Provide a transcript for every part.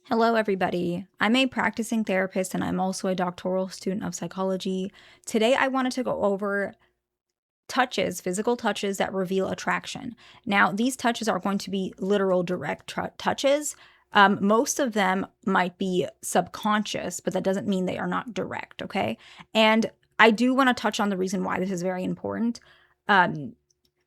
Hello, everybody. I'm a practicing therapist and I'm also a doctoral student of psychology. Today, I wanted to go over touches, physical touches that reveal attraction. Now, these touches are going to be literal direct touches. Most of them might be subconscious, but that doesn't mean they are not direct, okay? And I do want to touch on the reason why this is very important. Um,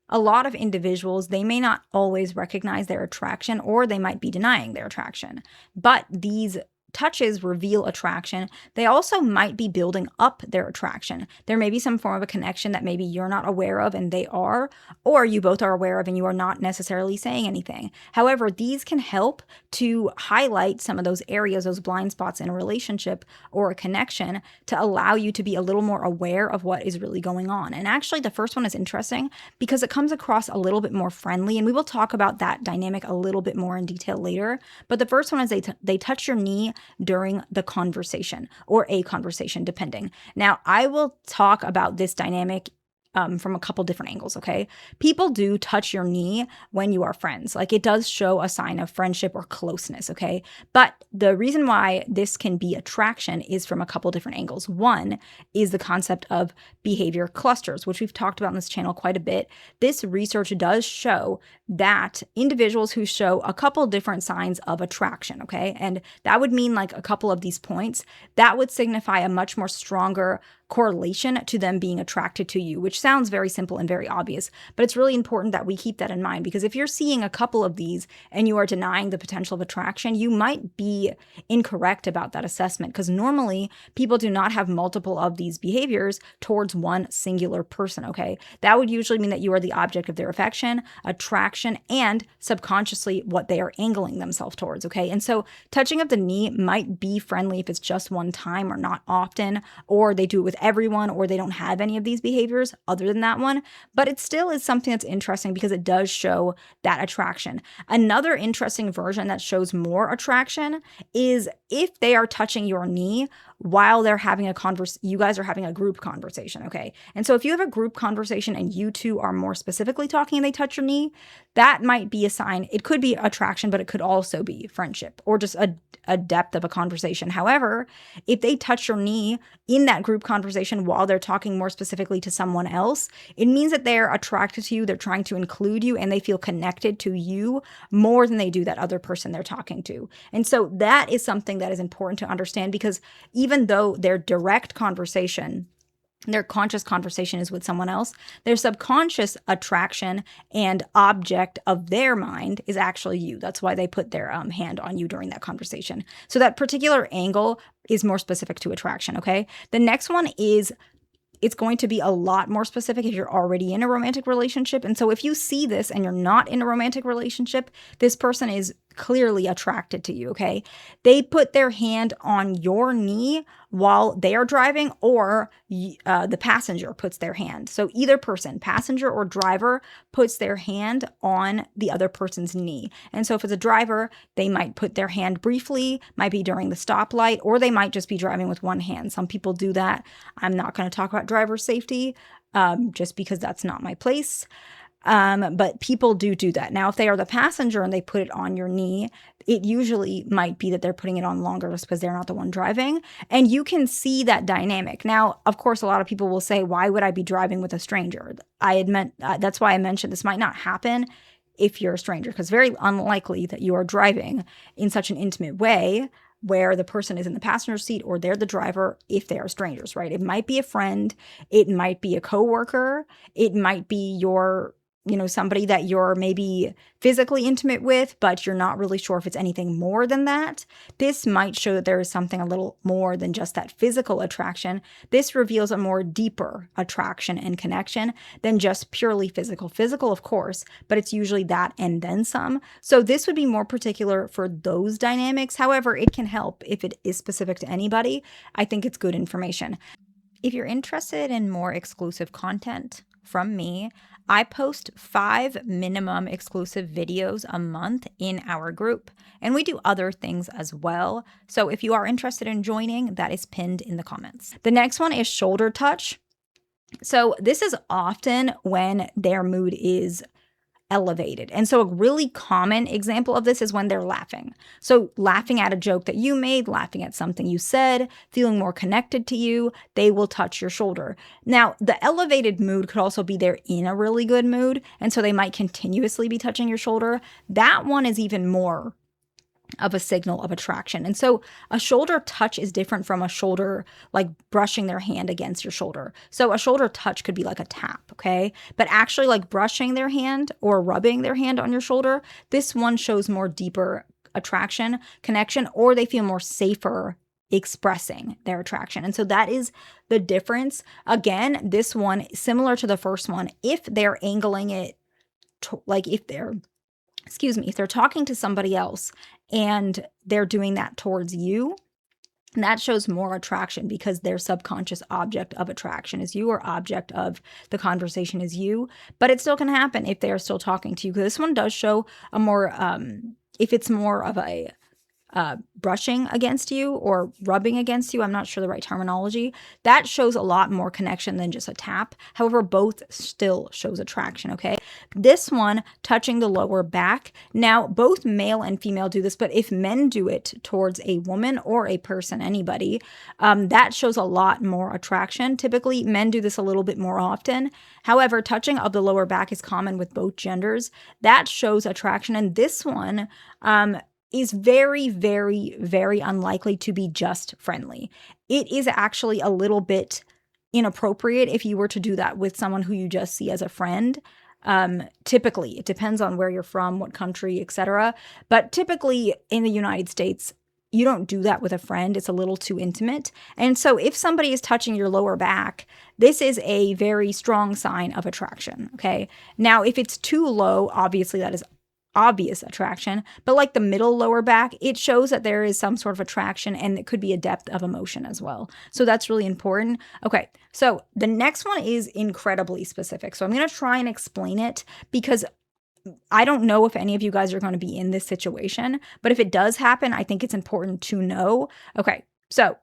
a lot of individuals, they may not always recognize their attraction or they might be denying their attraction. But these touches reveal attraction. They also might be building up their attraction. There may be some form of a connection that maybe you're not aware of and they are, or you both are aware of and you are not necessarily saying anything. However, these can help to highlight some of those areas, those blind spots in a relationship or a connection to allow you to be a little more aware of what is really going on. And actually, the first one is interesting because it comes across a little bit more friendly, and we will talk about that dynamic a little bit more in detail later. But the first one is they touch your knee during the conversation or a conversation, depending. Now, I will talk about this dynamic from a couple different angles, okay? People do touch your knee when you are friends. Like, it does show a sign of friendship or closeness, okay? But the reason why this can be attraction is from a couple different angles. One is the concept of behavior clusters, which we've talked about on this channel quite a bit. This research does show that individuals who show a couple different signs of attraction, okay? And that would mean like a couple of these points, that would signify a much more stronger correlation to them being attracted to you, which sounds very simple and very obvious, but it's really important that we keep that in mind, because if you're seeing a couple of these and you are denying the potential of attraction, you might be incorrect about that assessment, because normally people do not have multiple of these behaviors towards one singular person, okay? That would usually mean that you are the object of their affection, attraction, and subconsciously what they are angling themselves towards, okay? And so touching of the knee might be friendly if it's just one time or not often, or they do it with everyone, or they don't have any of these behaviors other than that one, but it still is something that's interesting because it does show that attraction. Another interesting version that shows more attraction is if they are touching your knee while they're having a you guys are having a group conversation, okay? And so if you have a group conversation and you two are more specifically talking and they touch your knee, that might be a sign. It could be attraction, but it could also be friendship or just a depth of a conversation. However, if they touch your knee in that group conversation while they're talking more specifically to someone else, it means that they're attracted to you, they're trying to include you, and they feel connected to you more than they do that other person they're talking to. And so that is something that is important to understand, because even though their direct conversation, their conscious conversation is with someone else, their subconscious attraction and object of their mind is actually you. That's why they put their hand on you during that conversation. So that particular angle is more specific to attraction, okay? The next one is, it's going to be a lot more specific if you're already in a romantic relationship. And so if you see this and you're not in a romantic relationship, this person is clearly attracted to you, okay? They put their hand on your knee while they are driving, or the passenger puts their hand. So either person, passenger or driver, puts their hand on the other person's knee. And so if it's a driver, they might put their hand briefly, might be during the stoplight, or they might just be driving with one hand. Some people do that. I'm not going to talk about driver safety just because that's not my place. But people do that. Now, if they are the passenger and they put it on your knee, it usually might be that they're putting it on longer just because they're not the one driving. And you can see that dynamic. Now, of course, a lot of people will say, why would I be driving with a stranger? That's why I mentioned this might not happen if you're a stranger, because very unlikely that you are driving in such an intimate way where the person is in the passenger seat or they're the driver if they are strangers, right? It might be a friend. It might be a coworker. It might be somebody that you're maybe physically intimate with, but you're not really sure if it's anything more than that. This might show that there is something a little more than just that physical attraction. This reveals a more deeper attraction and connection than just purely physical. Physical, of course, but it's usually that and then some. So this would be more particular for those dynamics. However, it can help if it is specific to anybody. I think it's good information. If you're interested in more exclusive content from me, I post 5 minimum exclusive videos a month in our group, and we do other things as well. So if you are interested in joining, that is pinned in the comments. The next one is shoulder touch. So this is often when their mood is elevated. And so a really common example of this is when they're laughing. So laughing at a joke that you made, laughing at something you said, feeling more connected to you, they will touch your shoulder. Now, the elevated mood could also be they're in a really good mood, and so they might continuously be touching your shoulder. That one is even more of a signal of attraction. And so a shoulder touch is different from a shoulder, like brushing their hand against your shoulder. So a shoulder touch could be like a tap, okay? But actually like brushing their hand or rubbing their hand on your shoulder, this one shows more deeper attraction, connection, or they feel more safer expressing their attraction. And so that is the difference. Again, this one, similar to the first one, if they're angling it, like if they're talking to somebody else and they're doing that towards you, that shows more attraction because their subconscious object of attraction is you, or object of the conversation is you. But it still can happen if they are still talking to you. Because this one does show a more, if it's more of a brushing against you or rubbing against you, I'm not sure the right terminology, that shows a lot more connection than just a tap. However, both still shows attraction, okay? This one, touching the lower back. Now, both male and female do this, but if men do it towards a woman or a person, anybody, that shows a lot more attraction. Typically, men do this a little bit more often. However, touching of the lower back is common with both genders. That shows attraction. And this one, is very, very, very unlikely to be just friendly. It is actually a little bit inappropriate if you were to do that with someone who you just see as a friend. Typically, it depends on where you're from, what country, etc. But typically in the United States, you don't do that with a friend. It's a little too intimate. And so if somebody is touching your lower back, this is a very strong sign of attraction, okay? Now, if it's too low, obviously that is obvious attraction, but like the middle lower back, it shows that there is some sort of attraction, and it could be a depth of emotion as well. So that's really important. Okay, so the next one is incredibly specific. So I'm going to try and explain it because I don't know if any of you guys are going to be in this situation, but if it does happen, I think it's important to know. Okay, so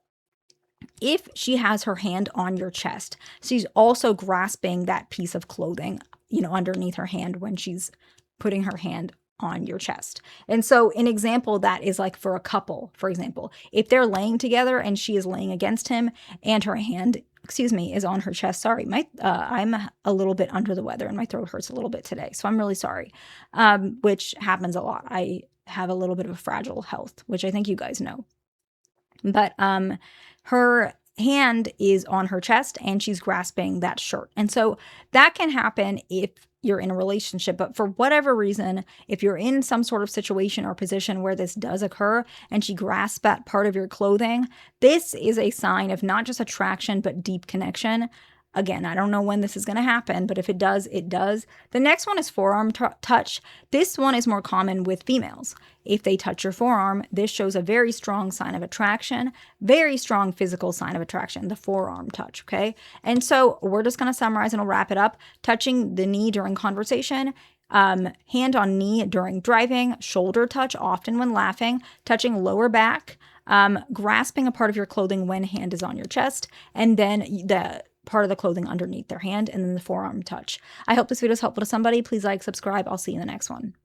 if she has her hand on your chest, she's also grasping that piece of clothing, underneath her hand when she's putting her hand on your chest. And so an example that is like for a couple, for example, if they're laying together and she is laying against him and her hand, is on her chest. Sorry, I'm a little bit under the weather and my throat hurts a little bit today. So I'm really sorry, which happens a lot. I have a little bit of a fragile health, which I think you guys know. But her hand is on her chest and she's grasping that shirt. And so that can happen if you're in a relationship, but for whatever reason, if you're in some sort of situation or position where this does occur and she grasps that part of your clothing, this is a sign of not just attraction, but deep connection. Again, I don't know when this is going to happen, but if it does, it does. The next one is forearm touch. This one is more common with females. If they touch your forearm, this shows a very strong sign of attraction, very strong physical sign of attraction, the forearm touch, okay? And so we're just going to summarize and we'll wrap it up. Touching the knee during conversation, hand on knee during driving, shoulder touch often when laughing, touching lower back, grasping a part of your clothing when hand is on your chest, and then the part of the clothing underneath their hand, and then the forearm touch. I hope this video is helpful to somebody. Please like, subscribe. I'll see you in the next one.